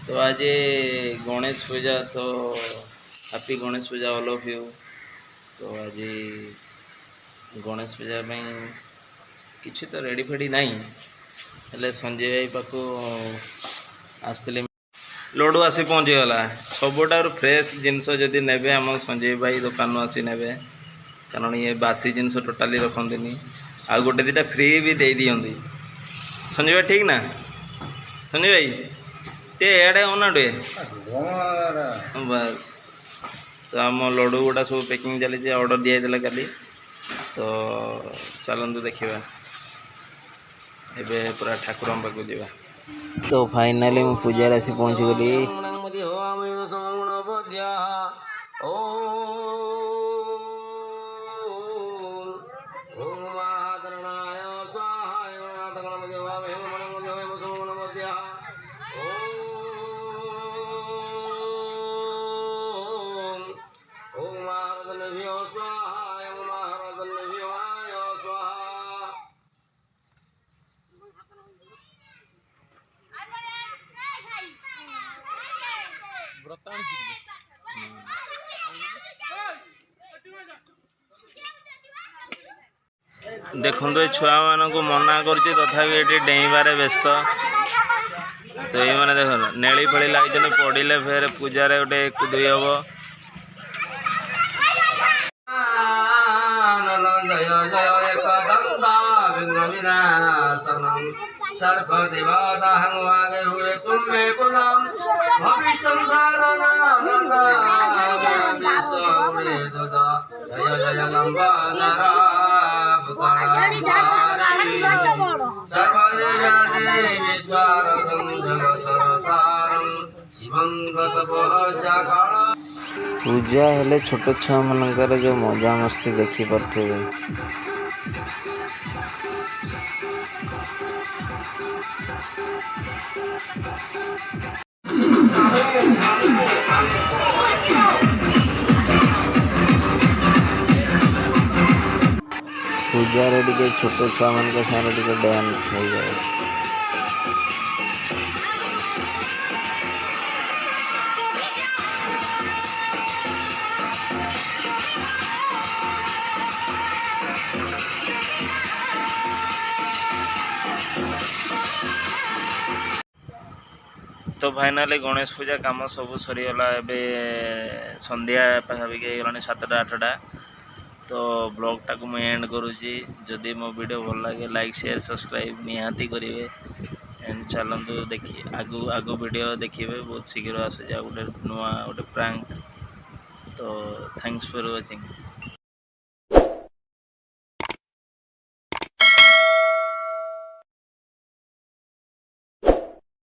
तो आज गणेश पूजा तो happy Ganesh Puja all of you. तो आज गणेश पूजा किसी तो रेडी फेडी नहीं हेले संजय भाई पाखु आसती लडू आसी पहुँचीगला सबुठार फ्रेश जिनस जदि ने आम संजय भाई दुकान आसी ने कारण ये बासी जिनस टोटाली रखती आ गोटे दुटा फ्री भी दे दिखती संजय भाई ठीक ना संजय भाई टे एडे होना टे बस तो आम लडू गुड़ा सब पैकिंग चली ऑर्डर दिखाई काली तो चलतु देखा एबे पूरा ठाकुर पाक जा तो फाइनाली मु पूजा आसी पहुँची गली देखो ये छुआ मान को मना कर तथापि डेइबारे व्यस्त तो ये मैंने देख नेली फेली लगे पड़े फेर पूजा गोटे कुदुई हम आगे हुए तुम्हें गुलाम जय जय लंबा नरा पूजा हेले छोट छुआ मानकर जो मजा मस्ती देखी पारे पूजा रे छोट छुआ मान सारे डांस हो जाए तो फाइनाली गणेश पूजा काम सब सरीगला एवं संध्या पाखापाखि गलानी 7टा 8टा तो ब्लॉगटा को मुझे एंड करुँची जदि मो वीडियो भल लगे लाइक शेयर सब्सक्राइब निहाती करेंगे एंड चलतु देखिए आगु वीडियो देखिए बहुत शीघ्र आसूँ गोटे नुआ गोटे प्रैंक तो थैंक्स फॉर वाचिंग।